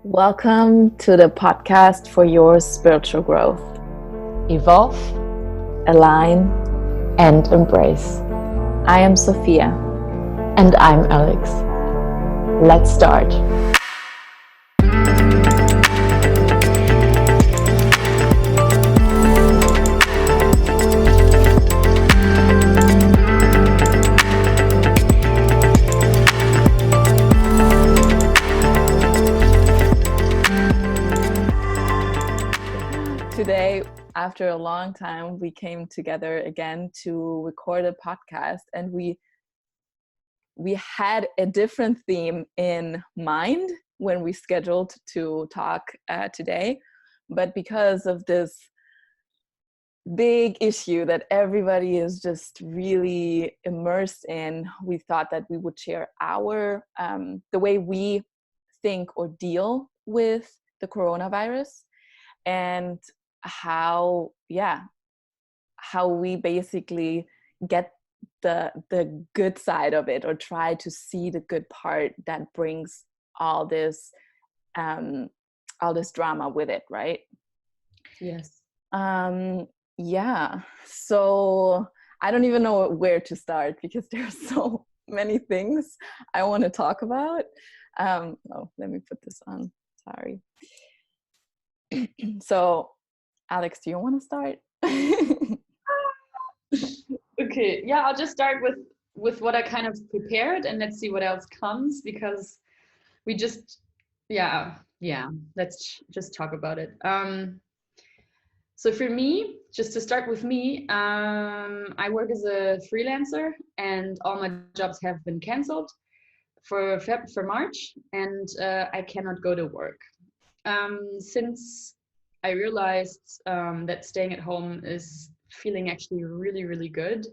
Welcome to the podcast for your spiritual growth. Evolve, Align, and embrace. I am Sophia. And I'm Alex. Let's start. Today, after a long time, we came together again to record a podcast, and we had a different theme in mind when we scheduled to talk today. But because of this big issue that everybody is just really immersed in, we thought that we would share our the way we think or deal with the coronavirus, and how we basically get the good side of it, or try to see the good part that brings all this drama with it, right? Yes. So I don't even know where to start, because there's so many things I want to talk about. Let me put this on. Sorry. So, Alex, do you want to start? Okay, yeah, I'll just start with what I kind of prepared, and let's see what else comes, because we just let's just talk about it. So for me, just to start with me, I work as a freelancer, and all my jobs have been canceled for March, and I cannot go to work. Since I realized that staying at home is feeling actually really, really good.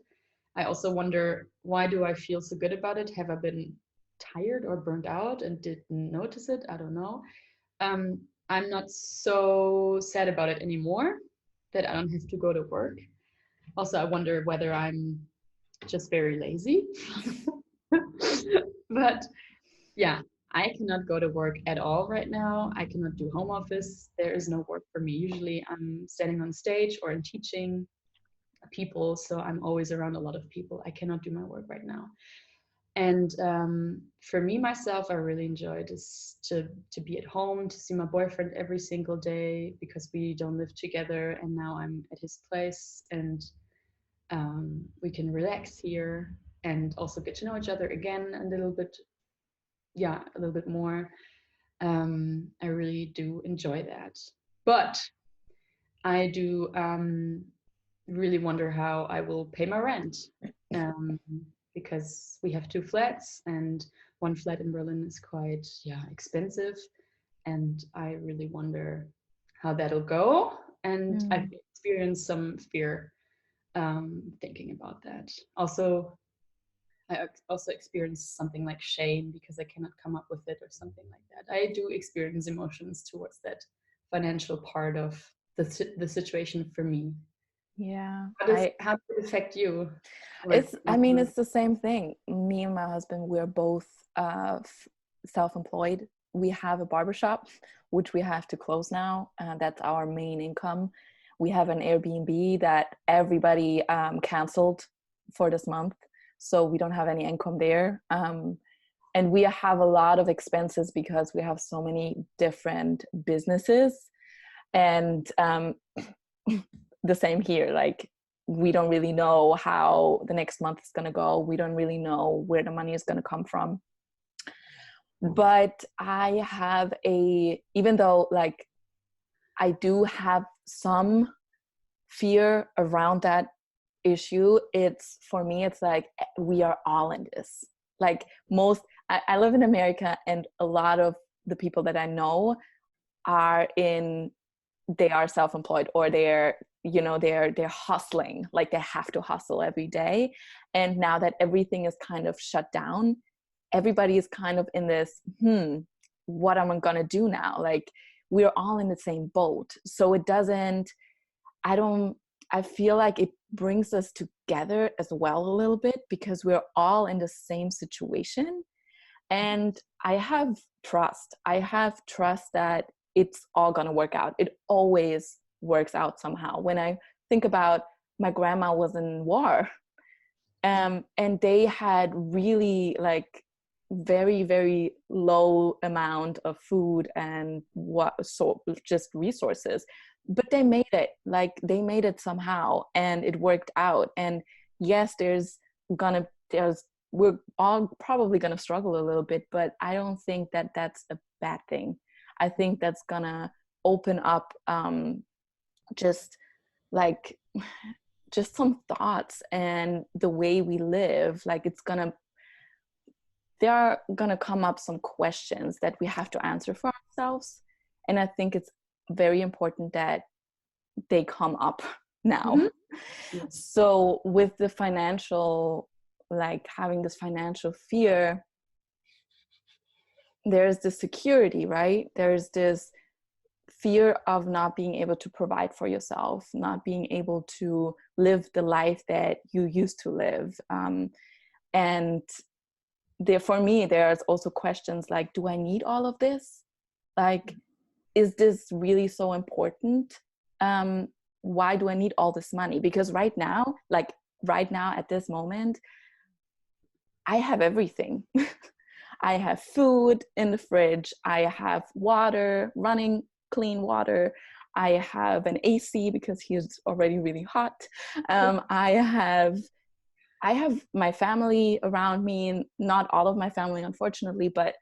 I also wonder, why do I feel so good about it? Have I been tired or burnt out and didn't notice it? I don't know. I'm not so sad about it anymore, that I don't have to go to work. Also, I wonder whether I'm just very lazy. But yeah, I cannot go to work at all right now. I cannot do home office. There is no work for me. Usually I'm standing on stage or in teaching people, so I'm always around a lot of people. I cannot do my work right now. And for me, myself, I really enjoy this, to be at home, to see my boyfriend every single day, because we don't live together, and now I'm at his place, and we can relax here and also get to know each other again a little bit more. I really do enjoy that. But I do really wonder how I will pay my rent, because we have two flats, and one flat in Berlin is quite expensive, and I really wonder how that'll go. And I've experienced some fear thinking about that. I also experience something like shame, because I cannot come up with it or something like that. I do experience emotions towards that financial part of the situation for me. Yeah. How does it affect you? It's the same thing. Me and my husband, we're both self-employed. We have a barbershop, which we have to close now. That's our main income. We have an Airbnb that everybody canceled for this month, so we don't have any income there. And we have a lot of expenses because we have so many different businesses. And the same here, like, we don't really know how the next month is going to go. We don't really know where the money is going to come from. But I have even though, like, I do have some fear around that issue, for me, it's like, we are all in this. Like, I live in America, and a lot of the people that I know they are self-employed, or they're hustling, like they have to hustle every day. And now that everything is kind of shut down, everybody is kind of in this, what am I gonna do now? Like, we're all in the same boat. So I feel like it brings us together as well a little bit, because we're all in the same situation. And I have trust. I have trust that it's all going to work out. It always works out somehow. When I think about, my grandma was in war, and they had really like very, very low amount of food and what, so just resources, but they made it. Like, they made it somehow, and it worked out. And yes, we're all probably gonna struggle a little bit, but I don't think that that's a bad thing. I think that's gonna open up just like just some thoughts and the way we live. Like, there are gonna come up some questions that we have to answer for ourselves, and I think it's very important that they come up now. Mm-hmm. Yes. So with the financial, like having this financial fear, there's this security, right? There's this fear of not being able to provide for yourself, not being able to live the life that you used to live. And there, for me, there's also questions like, do I need all of this? Like, is this really so important? Why do I need all this money? Because right now at this moment, I have everything. I have food in the fridge. I have water, running clean water. I have an AC because he's already really hot. I have my family around me, not all of my family, unfortunately, but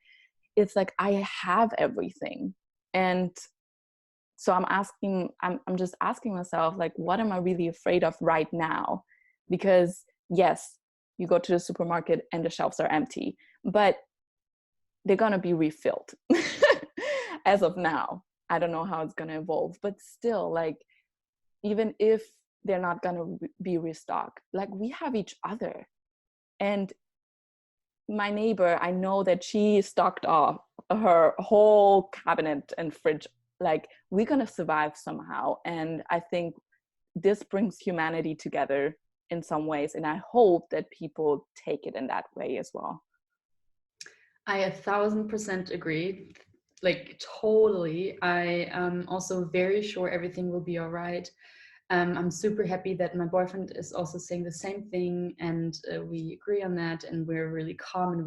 it's like I have everything. And so I'm just asking myself, like, what am I really afraid of right now? Because yes, you go to the supermarket and the shelves are empty, but they're going to be refilled as of now. I don't know how it's going to evolve, but still, like, even if they're not going to be restocked, like, we have each other. And my neighbor, I know that she stocked off her whole cabinet and fridge. Like, we're going to survive somehow. And I think this brings humanity together in some ways. And I hope that people take it in that way as well. I 1000% agree. Like, totally. I am also very sure everything will be all right. I'm super happy that my boyfriend is also saying the same thing, and we agree on that, and we're really calm, and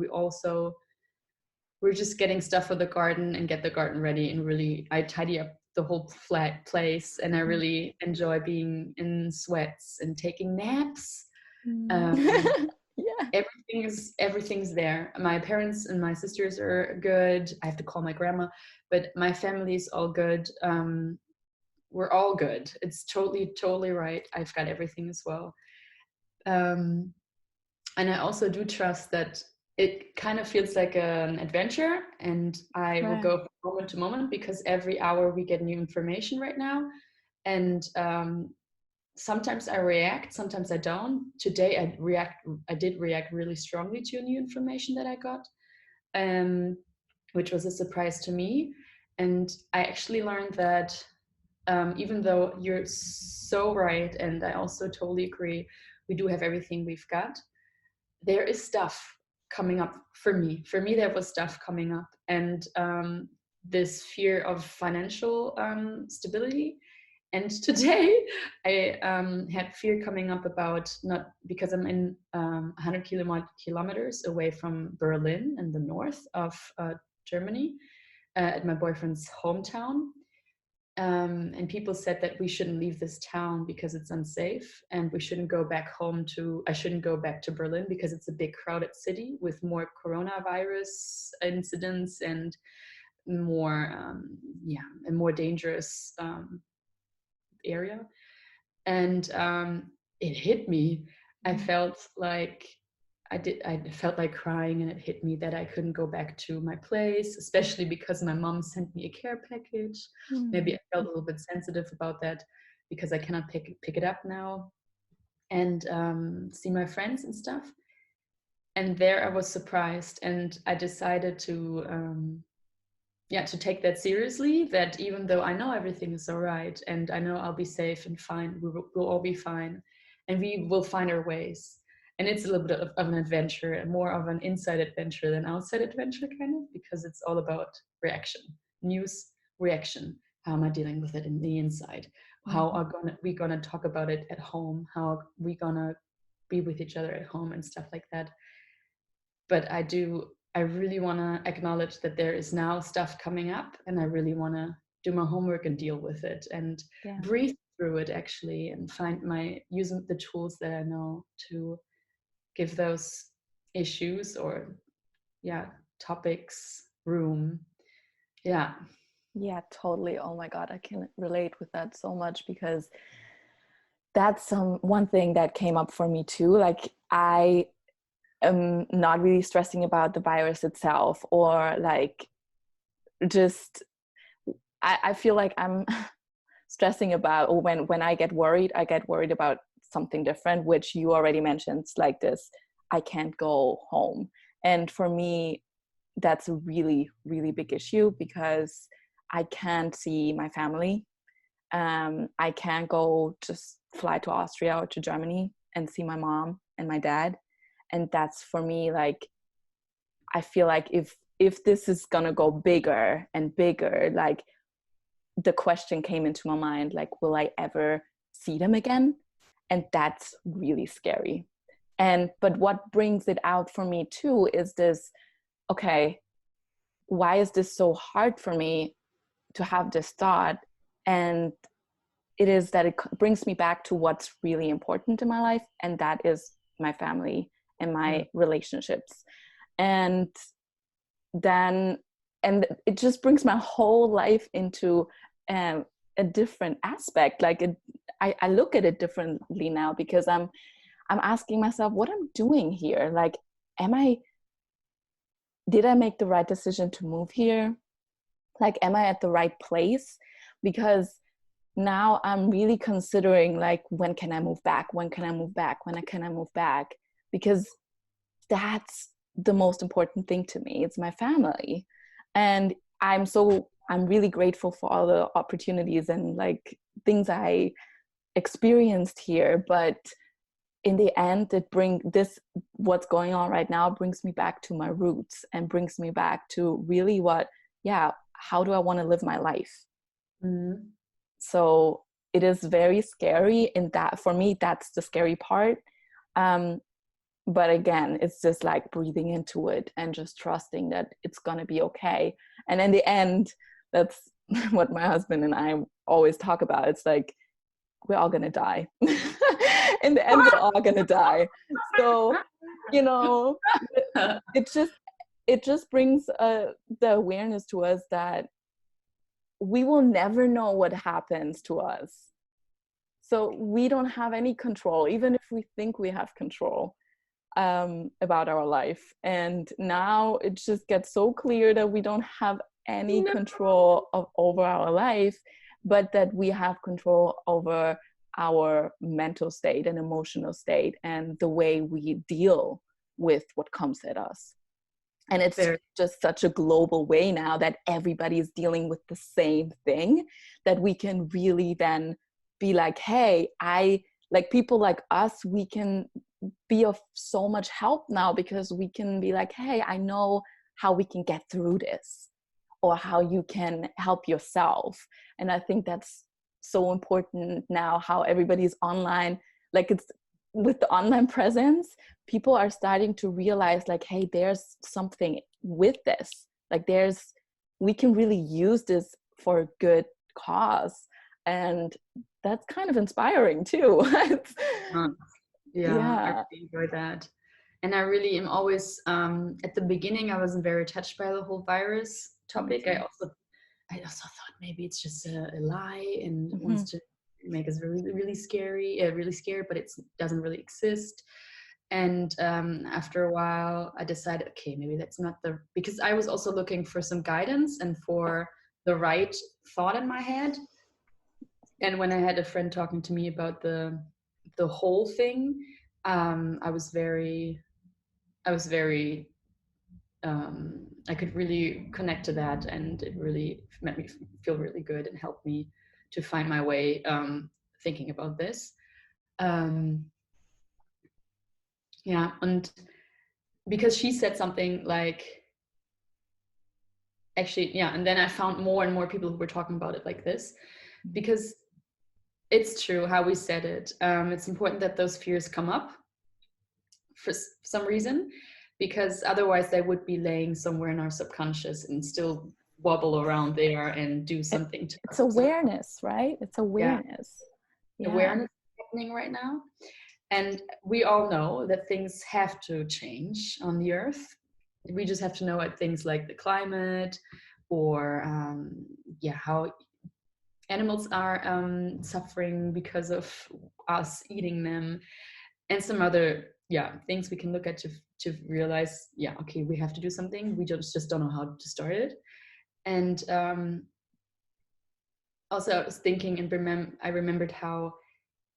we're just getting stuff for the garden and get the garden ready, and really I tidy up the whole flat place, and I really enjoy being in sweats and taking naps. Yeah. Everything's there. My parents and my sisters are good. I have to call my grandma, but my family's all good. We're all good. It's totally right. I've got everything as well. And I also do trust that it kind of feels like an adventure, and I will go from moment to moment, because every hour we get new information right now. And sometimes I react, sometimes I don't. Today I did react really strongly to new information that I got, which was a surprise to me. And I actually learned that even though you're so right, and I also totally agree, we do have everything we've got, there is stuff coming up for me. For me, there was stuff coming up, and this fear of financial stability. And today I had fear coming up about, not because I'm in 100 kilometers away from Berlin in the north of Germany, at my boyfriend's hometown. And people said that we shouldn't leave this town because it's unsafe, and we shouldn't go back I shouldn't go back to Berlin because it's a big crowded city with more coronavirus incidents and more, a more dangerous area. And it hit me. I felt like crying, and it hit me that I couldn't go back to my place, especially because my mom sent me a care package. Maybe I felt a little bit sensitive about that because I cannot pick it up now and see my friends and stuff. And there I was surprised, and I decided to take that seriously, that even though I know everything is all right, and I know I'll be safe and fine, we'll all be fine, and we will find our ways. And it's a little bit of an adventure, more of an inside adventure than outside adventure, kind of, because it's all about reaction, news, reaction. How am I dealing with it in the inside? How are we gonna talk about it at home? How are we gonna be with each other at home and stuff like that? But I really want to acknowledge that there is now stuff coming up, and I really want to do my homework and deal with it and breathe through it, actually, and using the tools that I know to give those issues or topics room. Yeah, totally. Oh my God, I can relate with that so much, because that's one thing that came up for me too. Like, I am not really stressing about the virus itself, or like, just I feel like I'm stressing about, or when I get worried about something different, which you already mentioned, like this, I can't go home. And for me, that's a really, really big issue, because I can't see my family. I can't go just fly to Austria or to Germany and see my mom and my dad. And that's, for me, like, I feel like if this is gonna go bigger and bigger, like, the question came into my mind, like, will I ever see them again? And that's really scary. But what brings it out for me too is this, okay, why is this so hard for me to have this thought? And it is that it brings me back to what's really important in my life, and that is my family and my relationships. And it just brings my whole life into a different aspect. Like, I look at it differently now, because I'm asking myself what I'm doing here. Like, did I make the right decision to move here? Like, am I at the right place? Because now I'm really considering, like, when can I move back? When can I move back? When can I move back? Because that's the most important thing to me. It's my family. And I'm really grateful for all the opportunities and, like, things I experienced here. But in the end, what's going on right now brings me back to my roots, and brings me back to really how do I want to live my life? So it is very scary, in that, for me, that's the scary part. But again, it's just like breathing into it and just trusting that it's going to be okay. And in the end, that's what my husband and I always talk about. It's like, we're all going to die. In the end, we're all going to die. So, it just brings the awareness to us that we will never know what happens to us. So we don't have any control, even if we think we have control about our life. And now it just gets so clear that we don't have any control over our life, but that we have control over our mental state and emotional state, and the way we deal with what comes at us. And it's just such a global way now that everybody is dealing with the same thing, that we can really then be like, hey, like, people like us, we can be of so much help now, because we can be like, hey, I know how we can get through this, or how you can help yourself. And I think that's so important now, how everybody's online. Like, it's with the online presence, people are starting to realize, like, hey, there's something with this. Like, we can really use this for a good cause. And that's kind of inspiring too. I really enjoy that. And I really am always, at the beginning, I wasn't very touched by the whole virus topic. I also thought maybe it's just a lie and wants to make us really, really really scared, but it doesn't really exist. And after a while, I decided, okay, maybe that's not because I was also looking for some guidance and for the right thought in my head. And when I had a friend talking to me about the whole thing, I was very, I could really connect to that, and it really made me feel really good and helped me to find my way thinking about this. Yeah, and because she said something like, actually, yeah, and then I found more and more people who were talking about it like this, because it's true how we said it. It's important that those fears come up for some reason, because otherwise they would be laying somewhere in our subconscious and still wobble around there and do something to It's us. awareness, right? It's awareness. Yeah. Awareness happening right now. And we all know that things have to change on the earth. We just have to know at things like the climate, or how animals are suffering because of us eating them, and some other things we can look at to realize, okay, we have to do something. We just don't know how to start it. And also I was thinking, and I remembered how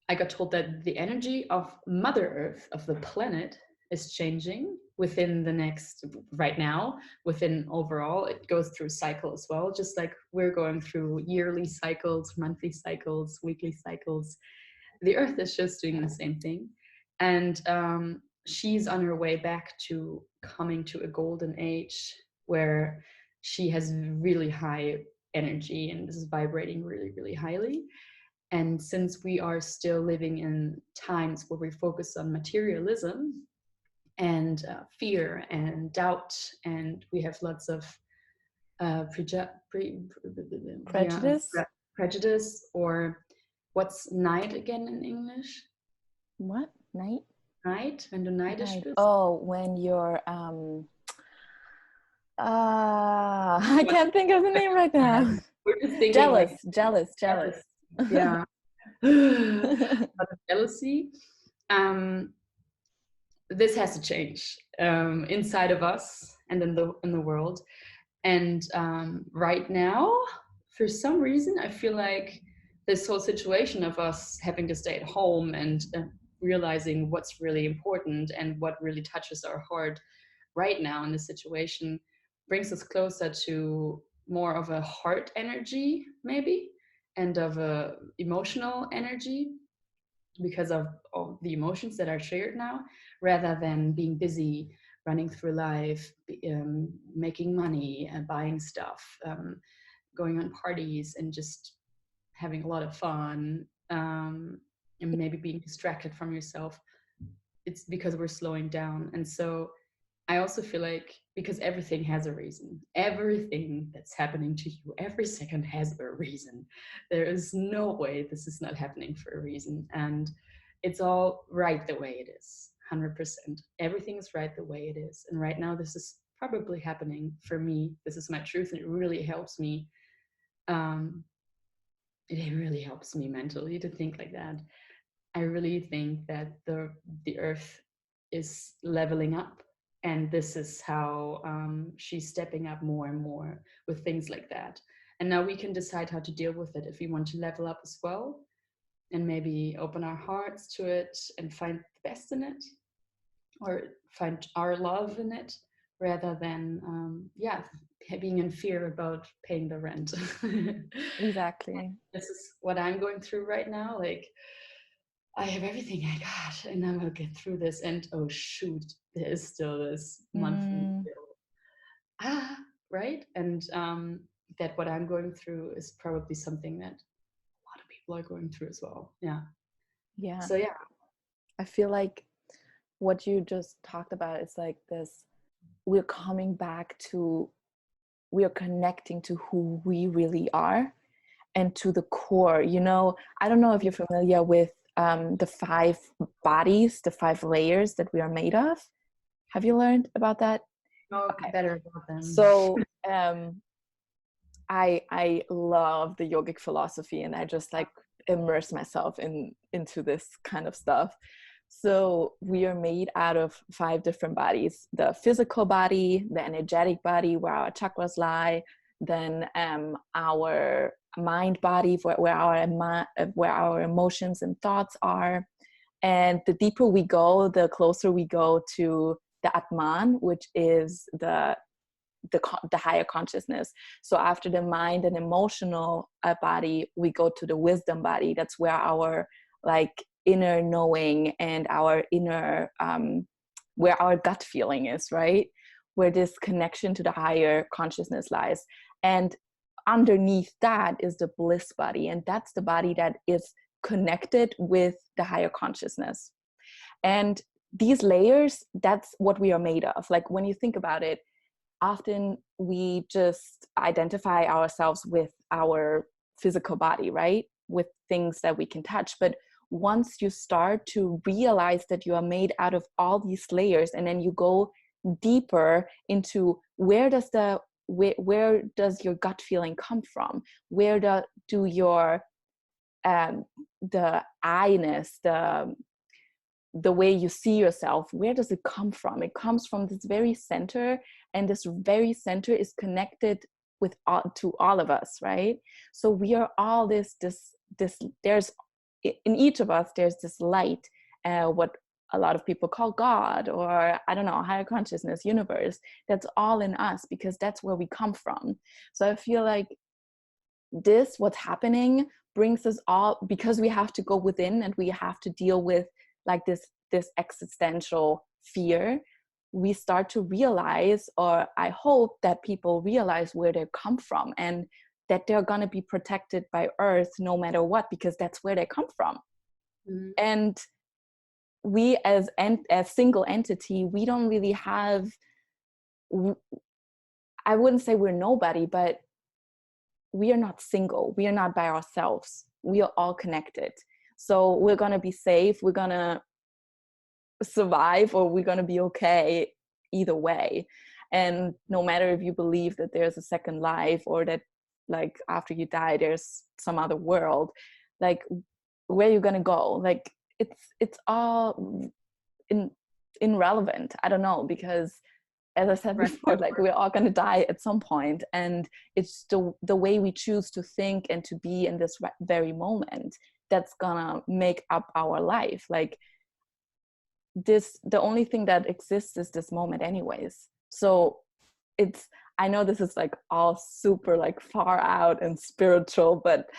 I got told that the energy of Mother Earth, of the planet, is changing within the next, right now, within overall, it goes through cycle as well, just like we're going through yearly cycles, monthly cycles, weekly cycles. The Earth is just doing the same thing. And she's on her way back to coming to a golden age where she has really high energy and is vibrating really, really highly. And since we are still living in times where we focus on materialism and fear and doubt, and we have lots of prejudice, or what's Neid again in English? What? Night? Neid, wenn du neidisch bist. Oh, when you're I can't think of the name right now. We're just thinking jealous. Yeah. Jealousy. This has to change inside of us and in the world. And right now, for some reason, I feel like this whole situation of us having to stay at home and realizing what's really important and what really touches our heart right now in this situation brings us closer to more of a heart energy, maybe, and of a emotional energy, because of all the emotions that are shared now, rather than being busy running through life, making money and buying stuff, going on parties and just having a lot of fun, and maybe being distracted from yourself. It's because we're slowing down. And so I also feel like, because everything has a reason, everything that's happening to you every second has a reason. There is no way this is not happening for a reason. And it's all right the way it is, 100%. Everything is right the way it is. And right now, this is probably happening for me. This is my truth, and it really helps me. It really helps me mentally to think like that. I really think that the earth is leveling up, and this is how she's stepping up more and more with things like that. And now we can decide how to deal with it, if we want to level up as well, and maybe open our hearts to it and find the best in it, or find our love in it, rather than being in fear about paying the rent. Exactly. This is what I'm going through right now. Like, I have everything I got, and I'm gonna get through this. And oh shoot, there is still this monthly bill. Right? And that what I'm going through is probably something that a lot of people are going through as well. Yeah. So yeah, I feel like what you just talked about is like this: we're coming back to, we are connecting to who we really are and to the core. You know, I don't know if you're familiar with the 5 bodies, the 5 layers that we are made of. Have you learned about that? know better about them. So I love the yogic philosophy, and I just like immerse myself into this kind of stuff. So we are made out of 5 different bodies: the physical body, the energetic body where our chakras lie, then our mind body where our emotions and thoughts are. And the deeper we go, the closer we go to the Atman, which is the higher consciousness. So after the mind and emotional body, we go to the wisdom body. That's where our like inner knowing and our inner where our gut feeling is, right? Where this connection to the higher consciousness lies. And underneath that is the bliss body. And that's the body that is connected with the higher consciousness. And these layers, that's what we are made of. Like when you think about it, often we just identify ourselves with our physical body, right? With things that we can touch. But once you start to realize that you are made out of all these layers, and then you go deeper into where does your gut feeling come from? Where do your the I-ness, the way you see yourself, where does it come from? It comes from this very center, and this very center is connected with to all of us, right? So we are all this there's in each of us there's this light, what a lot of people call God, or I don't know, higher consciousness, universe, that's all in us, because that's where we come from. So I feel like what's happening brings us all, because we have to go within and we have to deal with like this existential fear. We start to realize, or I hope that people realize where they come from, and that they're going to be protected by Earth no matter what, because that's where they come from. Mm-hmm. And we as single entity, we don't really have, I wouldn't say we're nobody, but we are not single. We are not by ourselves. We are all connected. So we're going to be safe. We're going to survive, or we're going to be okay either way. And no matter if you believe that there's a second life, or that like after you die there's some other world, like where you're going to go, like it's all irrelevant. I don't know, because as I said before, like we're all going to die at some point, and it's the way we choose to think and to be in this very moment that's gonna make up our life. Like the only thing that exists is this moment anyways. So I know this is like all super like far out and spiritual, but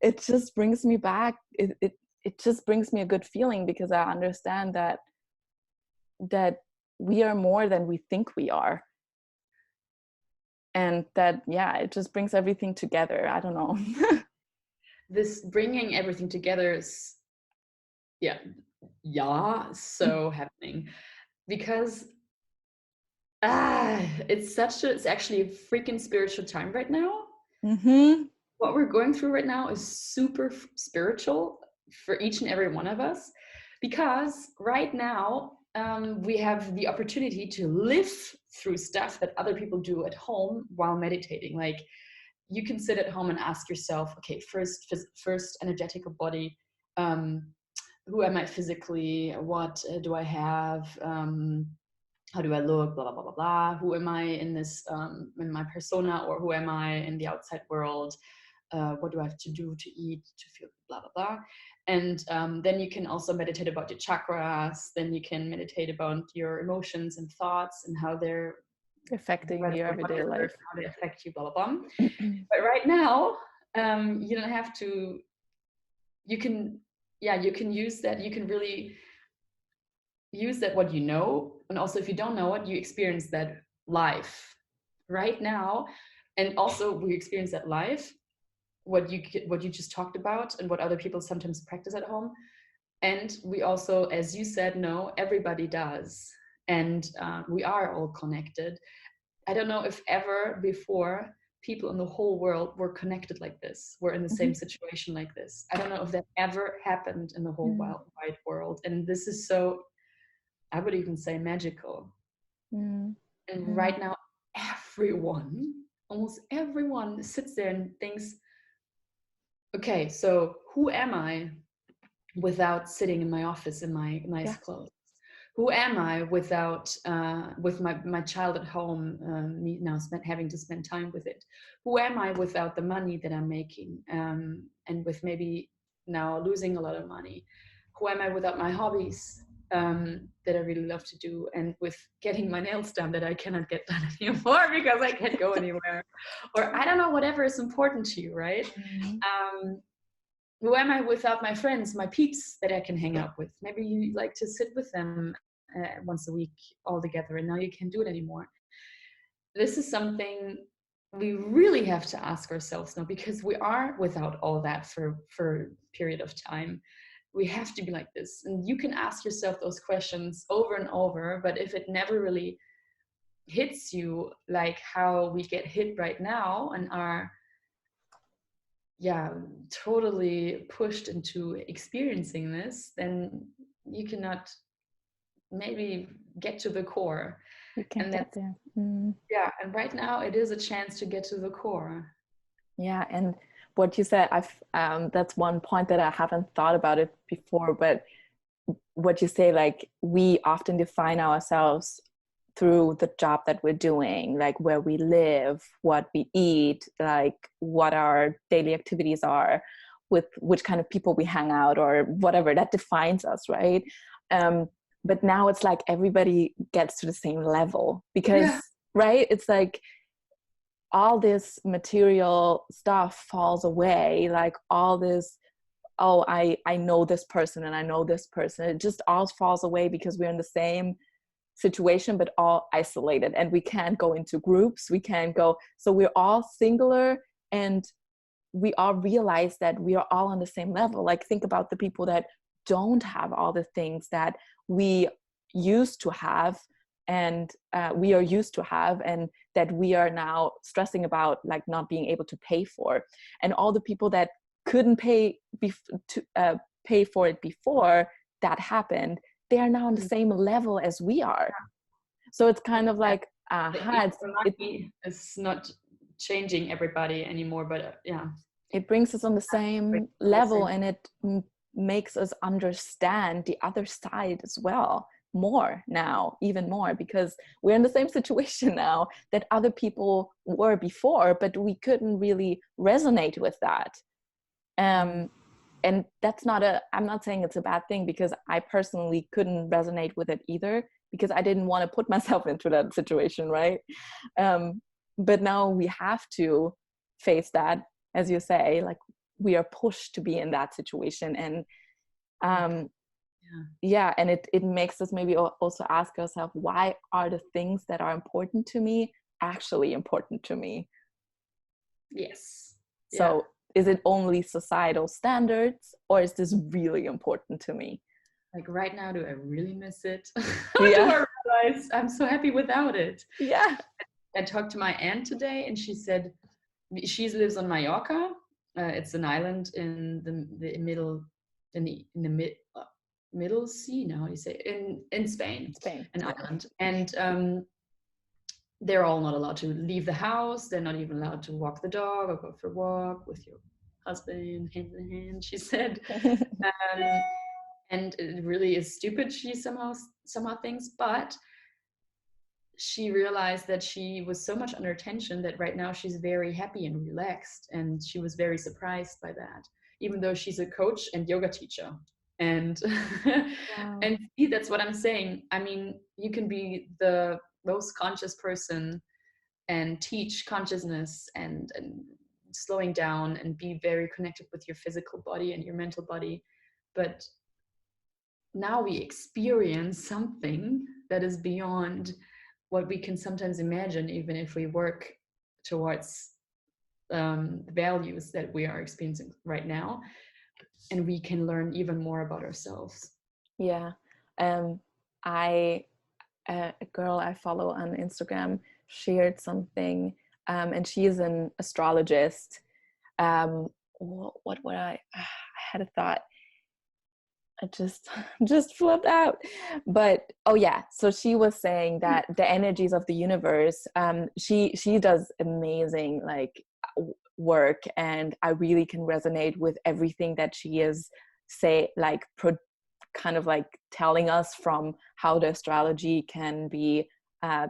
it just brings me back, it just brings me a good feeling, because I understand that we are more than we think we are. And that, yeah, it just brings everything together. I don't know. This bringing everything together is, so happening. Because it's actually a freaking spiritual time right now. Mm-hmm. What we're going through right now is super spiritual for each and every one of us, because right now we have the opportunity to live through stuff that other people do at home while meditating. Like you can sit at home and ask yourself, okay, first energetic body, who am I physically? What do I have? How do I look? Blah, blah, blah, blah, blah. Who am I in this, in my persona, or who am I in the outside world? What do I have to do to eat to feel blah, blah, blah. And then you can also meditate about your chakras. Then you can meditate about your emotions and thoughts and how they're affecting your everyday life. How they affect you, blah, blah, blah. But right now, you don't have to, you can use that. You can really use that what you know. And also if you don't know it, you experience that live right now. And also we experience that live, what you just talked about, and what other people sometimes practice at home. And we also, as you said, know everybody does, and we are all connected. I don't know if ever before people in the whole world were connected like this, were in the same situation like this. I don't know if that ever happened in the whole wide world. And this is so, I would even say, magical. And right now, almost everyone sits there and thinks, okay, so who am I without sitting in my office in my nice clothes? Who am I without with my child at home, me now having to spend time with it? Who am I without the money that I'm making, and with maybe now losing a lot of money? Who am I without my hobbies that I really love to do, and with getting my nails done that I cannot get done anymore because I can't go anywhere? Or I don't know, whatever is important to you, right? Who am I without my friends, my peeps that I can hang out with? Maybe you like to sit with them once a week all together, and now you can't do it anymore. This is something we really have to ask ourselves now, because we are without all that for a period of time. We have to be like this, and you can ask yourself those questions over and over, but if it never really hits you like how we get hit right now and are totally pushed into experiencing this, then you cannot maybe get to the core. You can't And get that's there. and right now it is a chance to get to the core. Yeah, and what you said, that's one point that I haven't thought about it before, but what you say, like, we often define ourselves through the job that we're doing, like where we live, what we eat, like what our daily activities are, with which kind of people we hang out, or whatever that defines us, right? But now it's like everybody gets to the same level, because right, it's like all this material stuff falls away, like all this, oh, I know this person and I know this person, it just all falls away because we're in the same situation but all isolated, and we can't go into groups, we can't go, so we're all singular, and we all realize that we are all on the same level. Like, think about the people that don't have all the things that we used to have, and we are used to have, and that we are now stressing about, like not being able to pay for, and all the people that couldn't pay for it before that happened, they are now on the same level as we are. So it's kind of like it's not changing everybody anymore, but it brings us on the same level, and it makes us understand the other side as well more now, even more, because we're in the same situation now that other people were before, but we couldn't really resonate with that. And that's I'm not saying it's a bad thing, because I personally couldn't resonate with it either, because I didn't want to put myself into that situation, right? But now we have to face that, as you say, like we are pushed to be in that situation. And and it makes us maybe also ask ourselves, why are the things that are important to me actually important to me? Yes. So is it only societal standards, or is this really important to me? Like right now, do I really miss it? Do I realize I'm so happy without it? Yeah. I talked to my aunt today, and she said she lives on Mallorca. It's an island in the middle, in the middle sea. Now you say in Spain, an island, and they're all not allowed to leave the house. They're not even allowed to walk the dog or go for a walk with your husband hand in hand, she said. And it really is stupid, she somehow thinks, but she realized that she was so much under tension that right now she's very happy and relaxed, and she was very surprised by that, even though she's a coach and yoga teacher. And and see, that's what I'm saying. I mean, you can be the most conscious person and teach consciousness and slowing down and be very connected with your physical body and your mental body, but now we experience something that is beyond what we can sometimes imagine, even if we work towards the values that we are experiencing right now, and we can learn even more about ourselves. A girl I follow on Instagram shared something, and she is an astrologist. I had a thought, it just flipped out, but so she was saying that the energies of the universe, she does amazing like work, and I really can resonate with everything that she is kind of like telling us, from how the astrology can be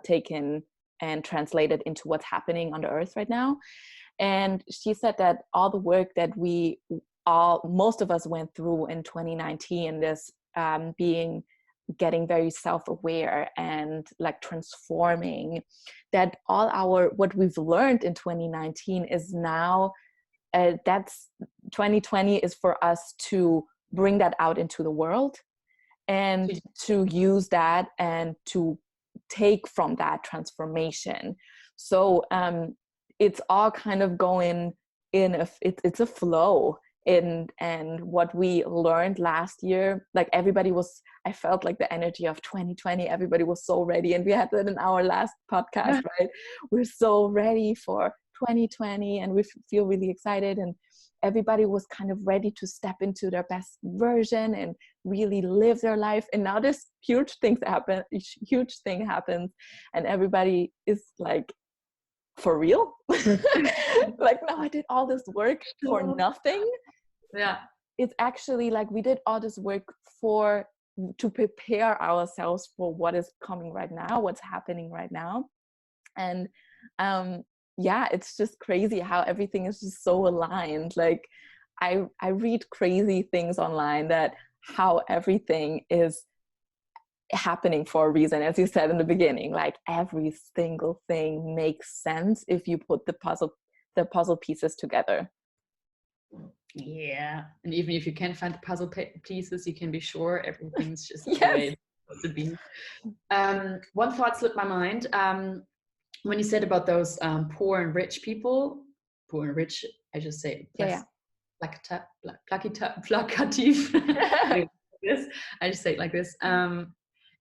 taken and translated into what's happening on the earth right now. And she said that all the work that most of us went through in 2019, this getting very self-aware and like transforming, that what we've learned in 2019 is now, that's 2020 is for us to bring that out into the world and to use that and to take from that transformation. So it's all kind of going in it's a flow. And what we learned last year, like I felt like the energy of 2020, everybody was so ready, and we had that in our last podcast, right? We're so ready for 2020 and we feel really excited, and everybody was kind of ready to step into their best version and really live their life. And now this huge thing happens and everybody is like, for real? Like, no, I did all this work for nothing. Yeah, it's actually like we did all this work to prepare ourselves for what is coming right now, what's happening right now. And yeah, it's just crazy how everything is just so aligned. Like I read crazy things online that how everything is happening for a reason, as you said in the beginning. Like every single thing makes sense if you put the puzzle pieces together. Yeah, and even if you can't find the puzzle pieces, you can be sure everything's just Yes. the way it's supposed to be. One thought slipped my mind when you said about those poor and rich people. Poor and rich, I just say placative. I just say it like this.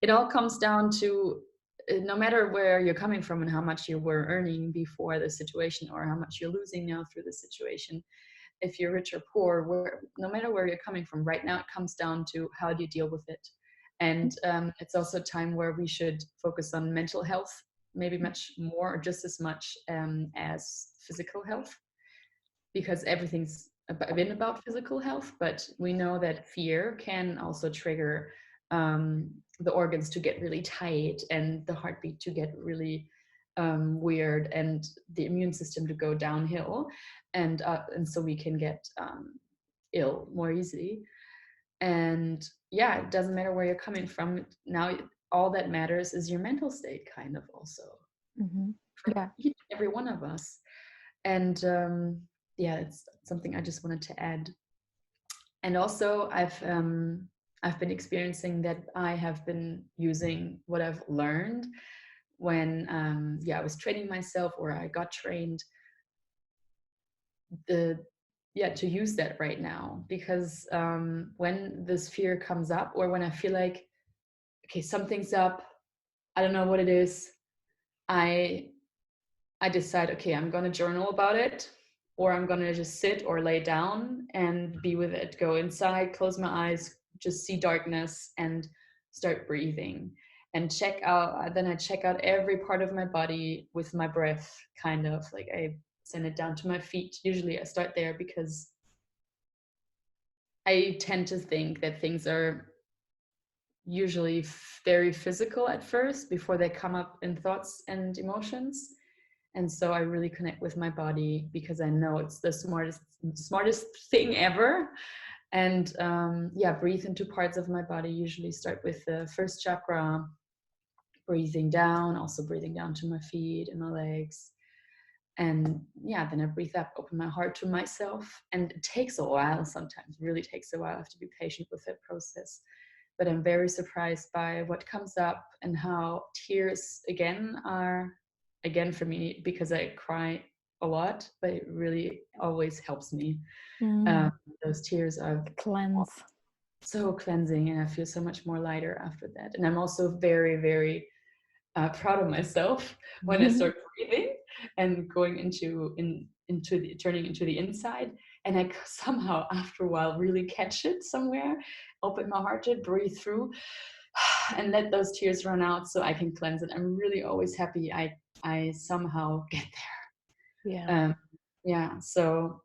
It all comes down to no matter where you're coming from and how much you were earning before the situation, or how much you're losing now through the situation. If you're rich or poor, no matter where you're coming from right now, it comes down to how do you deal with it. And it's also a time where we should focus on mental health, maybe much more or just as much as physical health, because everything's been about physical health, but we know that fear can also trigger the organs to get really tight and the heartbeat to get really weird and the immune system to go downhill, and so we can get ill more easily. And yeah, it doesn't matter where you're coming from now. All that matters is your mental state, kind of, also. Yeah, each and every one of us. And yeah, it's something I just wanted to add. And also I've been experiencing that I have been using what I've learned when I was training myself, or I got trained to use that right now. Because when this fear comes up, or when I feel like, okay, something's up, I don't know what it is, I decide, okay, I'm going to journal about it, or I'm going to just sit or lay down and be with it, go inside, close my eyes, just see darkness and start breathing and check out. Then I check out every part of my body with my breath, kind of like I send it down to my feet. Usually I start there because I tend to think that things are usually very physical at first before they come up in thoughts and emotions. And so I really connect with my body because I know it's the smartest thing ever. And breathe into parts of my body. Usually start with the first chakra, breathing down, also breathing down to my feet and my legs. And then I breathe up, open my heart to myself. And it takes a while sometimes, really takes a while. I have to be patient with that process. But I'm very surprised by what comes up and how tears are for me, because I cry a lot, but it really always helps me. Those tears are so cleansing, and I feel so much more lighter after that. And I'm also very, very proud of myself when I start breathing and going turning into the inside, and I somehow after a while really catch it somewhere, open my heart to breathe through and let those tears run out so I can cleanse it. I'm really always happy I somehow get there. So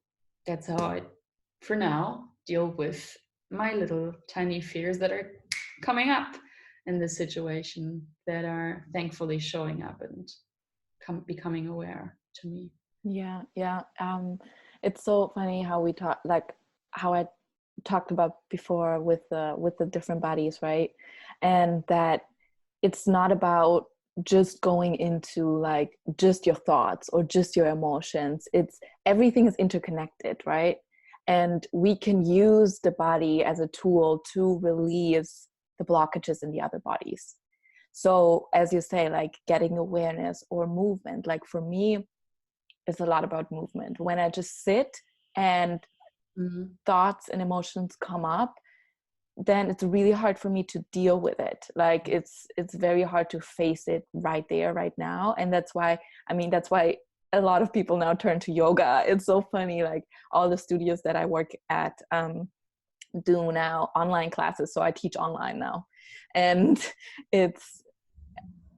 that's how I, for now, deal with my little tiny fears that are coming up in this situation, that are thankfully showing up and becoming aware to me. It's so funny how we talk, like how I talked about before with the different bodies, right? And that it's not about just going into like just your thoughts or just your emotions. It's everything is interconnected, right? And we can use the body as a tool to release the blockages in the other bodies. So as you say, like getting awareness or movement, like for me, it's a lot about movement. When I just sit and thoughts and emotions come up, then it's really hard for me to deal with it. Like it's very hard to face it right there, right now. And that's why a lot of people now turn to yoga. It's so funny, like all the studios that I work at do now online classes. So I teach online now, and it's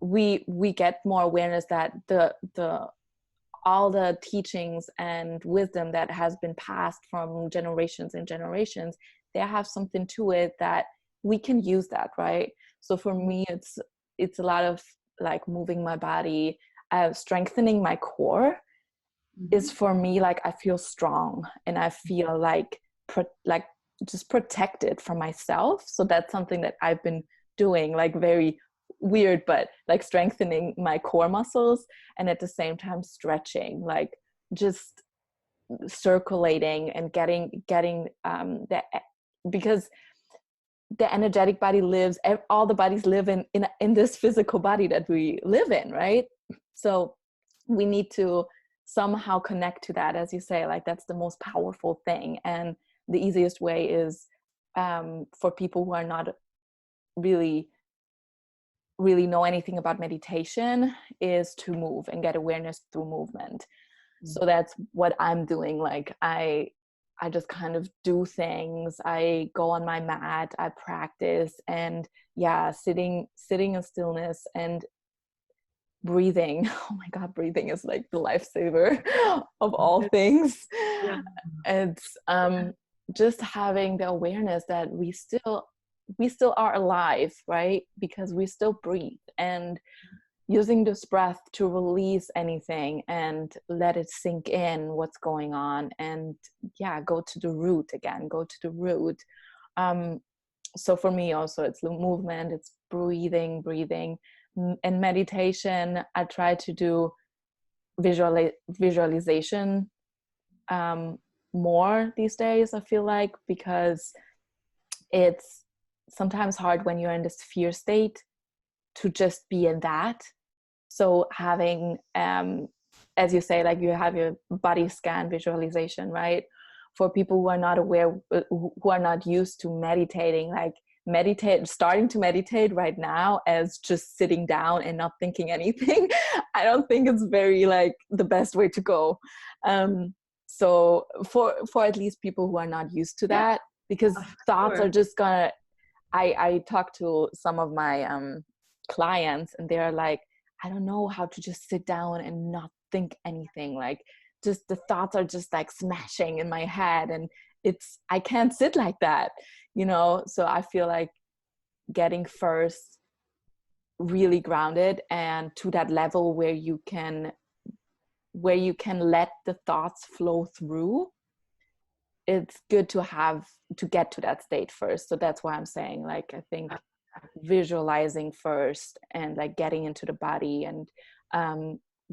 we get more awareness that the all the teachings and wisdom that has been passed from generations and generations, they have something to it that we can use that, right? So for me, it's a lot of like moving my body, strengthening my core is for me, like I feel strong and I feel like just protected from myself. So that's something that I've been doing, like very weird, but like strengthening my core muscles and at the same time stretching, like just circulating and getting that, because the energetic body lives, all the bodies live in this physical body that we live in, right? So we need to somehow connect to that, as you say, like that's the most powerful thing. And the easiest way is for people who are not really know anything about meditation, is to move and get awareness through movement. So that's what I'm doing. Like I just kind of do things. I go on my mat, I practice, and sitting in stillness and breathing. Oh my God, breathing is like the lifesaver of all things. Yeah. It's just having the awareness that we still are alive, right? Because we still breathe, and using this breath to release anything and let it sink in what's going on, and go to the root again, go to the root. So for me also, it's the movement, it's breathing, and meditation. I try to do visualization more these days, I feel like, because it's sometimes hard when you're in this fear state to just be in that. So having, as you say, like you have your body scan visualization, right? For people who are not aware, who are not used to meditating, like starting to meditate right now as just sitting down and not thinking anything, I don't think it's very like the best way to go. So for at least people who are not used to that, because thoughts are just gonna, I talk to some of my clients and they're like, I don't know how to just sit down and not think anything. Like just the thoughts are just like smashing in my head, and I can't sit like that, you know? So I feel like getting first really grounded and to that level where you can let the thoughts flow through. It's good to get to that state first. So that's why I'm saying, like, I think visualizing first and like getting into the body and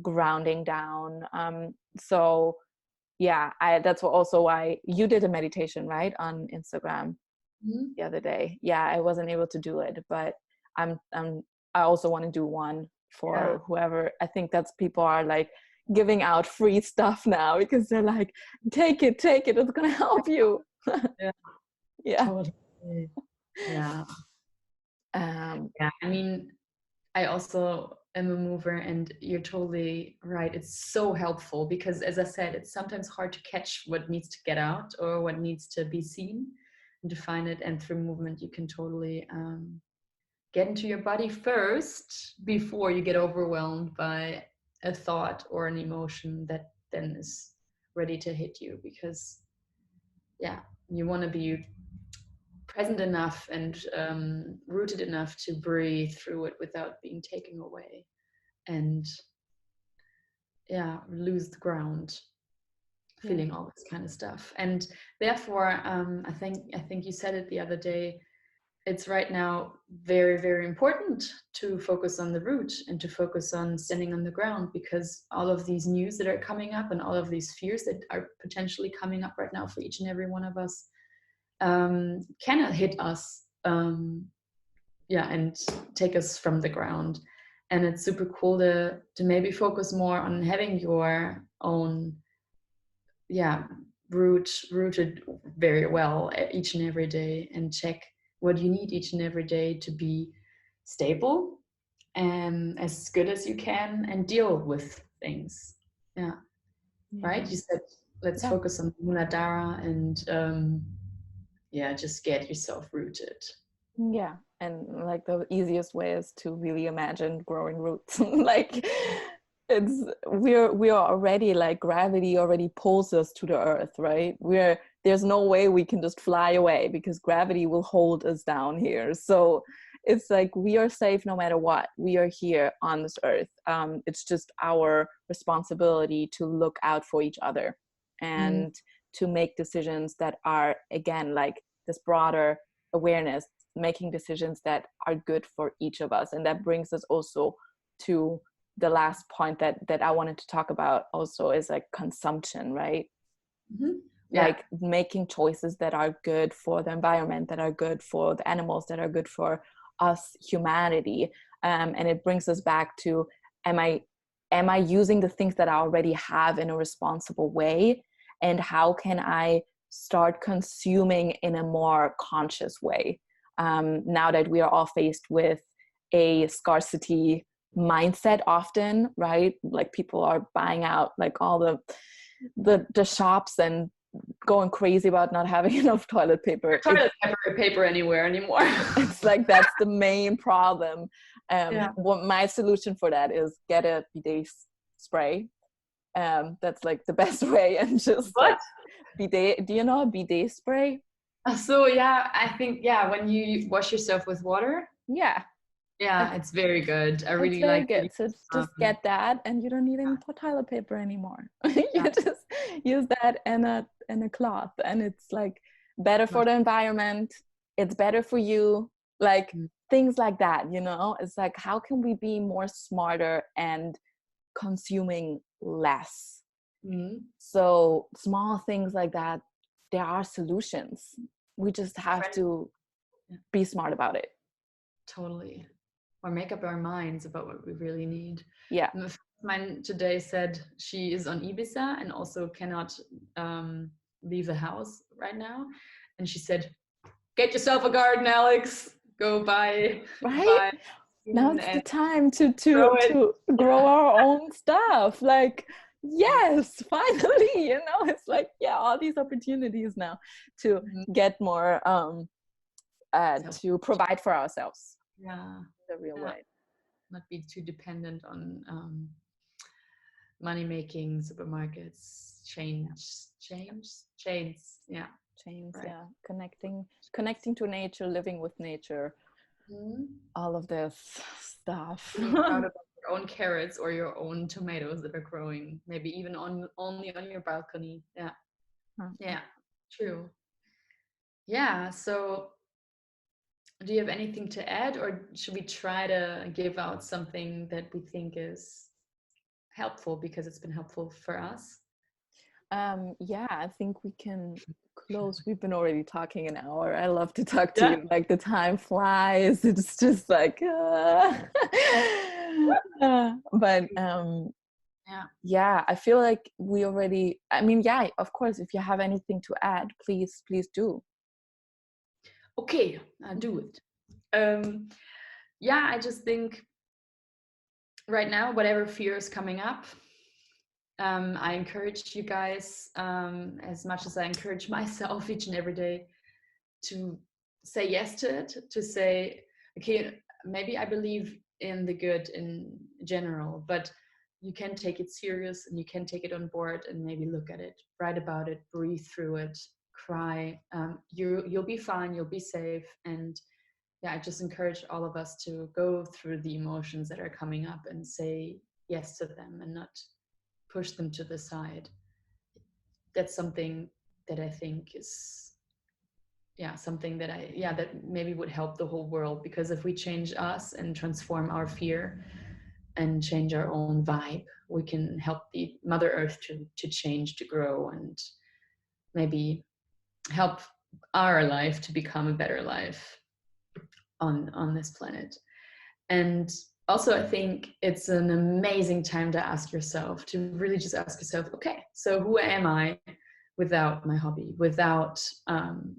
grounding down. So that's also why you did a meditation, right, on Instagram the other day. I wasn't able to do it, but I also want to do one for whoever. I think that's people are like giving out free stuff now because they're like, take it, it's gonna help you. Totally. I mean, I also am a mover, and you're totally right. It's so helpful because, as I said, it's sometimes hard to catch what needs to get out or what needs to be seen and to find it. And through movement, you can totally get into your body first before you get overwhelmed by a thought or an emotion that then is ready to hit you, because you want to be present enough and rooted enough to breathe through it without being taken away and lose the ground, feeling all this kind of stuff. And therefore I think you said it the other day, it's right now very, very important to focus on the root and to focus on standing on the ground, because all of these news that are coming up and all of these fears that are potentially coming up right now for each and every one of us cannot hit us and take us from the ground. And it's super cool to maybe focus more on having your own rooted very well each and every day, and check what you need each and every day to be stable and as good as you can and deal with things. Right, you said let's focus on Muladhara and just get yourself rooted. Yeah, and like the easiest way is to really imagine growing roots. Like we're already, like, gravity already pulls us to the earth, right? There's no way we can just fly away because gravity will hold us down here. So it's like we are safe no matter what. We are here on this earth. It's just our responsibility to look out for each other and to make decisions that are, again, like this broader awareness, making decisions that are good for each of us. And that brings us also to the last point that I wanted to talk about also, is like consumption, right? Like making choices that are good for the environment, that are good for the animals, that are good for us, humanity. And it brings us back to, am I using the things that I already have in a responsible way? And how can I start consuming in a more conscious way? Now that we are all faced with a scarcity mindset often, right? Like people are buying out like all the shops and going crazy about not having enough toilet paper. Paper anywhere anymore. It's like that's the main problem. What my solution for that is get a bidet spray. That's like the best way. And just like bidet. Do you know a bidet spray? So yeah, I think when you wash yourself with water. Yeah, it's very good. I really like it. So just get that, and you don't need any toilet paper anymore. You just use that and a cloth, and it's like better for the environment. It's better for you. Like things like that, you know. It's like, how can we be more smarter and consuming less? So small things like that, there are solutions. We just have to be smart about it. Totally. Or make up our minds about what we really need. Yeah. Mine today said she is on Ibiza and also cannot leave the house right now. And she said, get yourself a garden, Alex. Go buy. Right? Now it's the time to grow our own stuff. Like, yes, finally, you know, it's like, all these opportunities now to get more, to provide for ourselves. The real way. Not be too dependent on money-making supermarkets, chains. Connecting to nature, living with nature, all of this stuff. Being proud about your own carrots or your own tomatoes that are growing, maybe even only on your balcony. True. So do you have anything to add, or should we try to give out something that we think is helpful because it's been helpful for us? I think we can close. We've been already talking an hour. I love to talk to you. Like, the time flies. It's just like but I feel like we already, of course, if you have anything to add, please do. Okay, I'll do it. I just think right now, whatever fear is coming up, I encourage you guys, as much as I encourage myself each and every day, to say yes to it, to say, okay, maybe I believe in the good in general, but you can take it serious and you can take it on board and maybe look at it, write about it, breathe through it, cry. You'll be fine, you'll be safe. And I just encourage all of us to go through the emotions that are coming up and say yes to them and not push them to the side. That's something that I think is something that that maybe would help the whole world, because if we change us and transform our fear and change our own vibe, we can help the Mother Earth to change, to grow, and maybe help our life to become a better life. on this planet. And also, I think it's an amazing time to ask yourself, to really just ask yourself, okay, so who am I without my hobby, without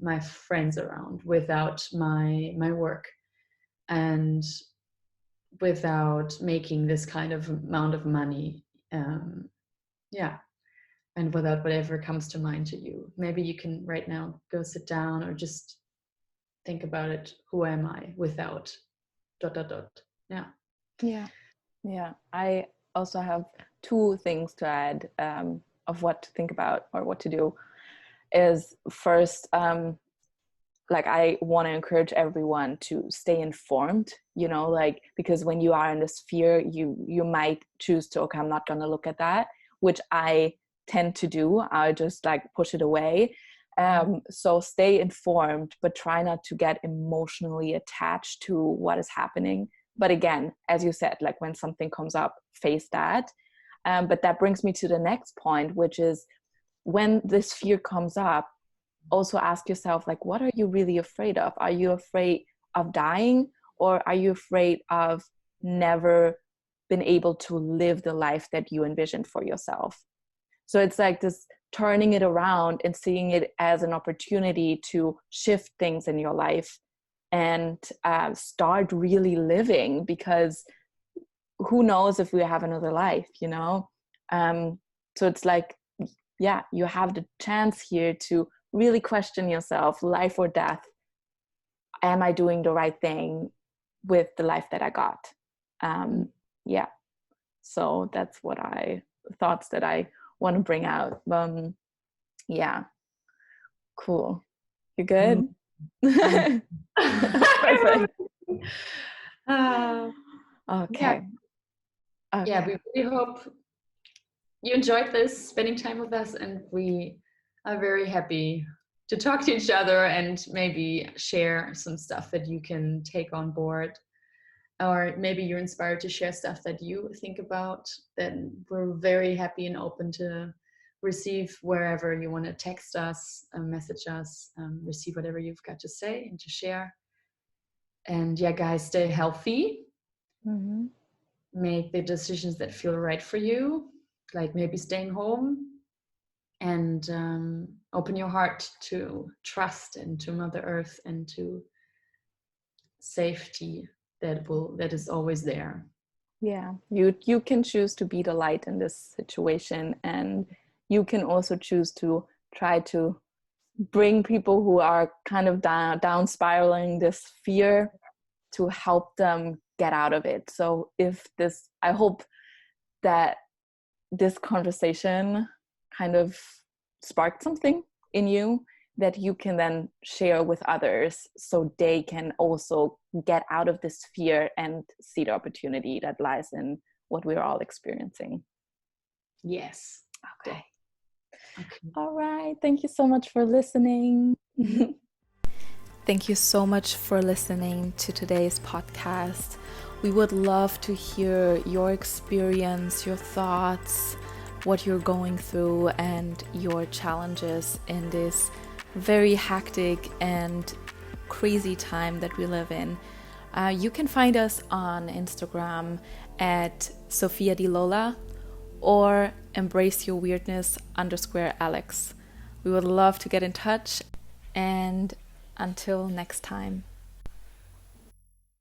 my friends around, without my work, and without making this kind of amount of money, yeah, and without whatever comes to mind to you. Maybe you can right now go sit down or just think about it. Who am I without ... Yeah. Yeah. I also have two things to add of what to think about or what to do. Is first, like, I want to encourage everyone to stay informed, like, because when you are in this fear, you might choose to, okay, I'm not going to look at that, which I tend to do. I just like push it away. So stay informed, but try not to get emotionally attached to what is happening. But again, as you said, like when something comes up, face that. But that brings me to the next point, which is when this fear comes up, also ask yourself, like, what are you really afraid of? Are you afraid of dying, or are you afraid of never been able to live the life that you envisioned for yourself? So it's like this turning it around and seeing it as an opportunity to shift things in your life and start really living, because who knows if we have another life, so it's like, yeah, you have the chance here to really question yourself, life or death. Am I doing the right thing with the life that I got? Yeah. So that's thoughts that I want to bring out. Yeah. Cool. You good? Perfect. Okay. Yeah, we really hope you enjoyed this, spending time with us, and we are very happy to talk to each other and maybe share some stuff that you can take on board, or maybe you're inspired to share stuff that you think about. Then we're very happy and open to receive wherever you want to text us, message us, receive whatever you've got to say and to share. And yeah, guys, stay healthy. Mm-hmm. Make the decisions that feel right for you, like maybe staying home, and open your heart to trust and to Mother Earth and to safety that is always there. Yeah, you can choose to be the light in this situation, and you can also choose to try to bring people who are kind of down spiraling this fear, to help them get out of it. So I hope that this conversation kind of sparked something in you that you can then share with others, so they can also get out of this fear and see the opportunity that lies in what we're all experiencing. Yes. Okay. All right. Thank you so much for listening. Thank you so much for listening to today's podcast. We would love to hear your experience, your thoughts, what you're going through, and your challenges in this very hectic and crazy time that we live in. You can find us on Instagram at Sophia Di Lola or embraceyourweirdness_Alex. We would love to get in touch, and until next time.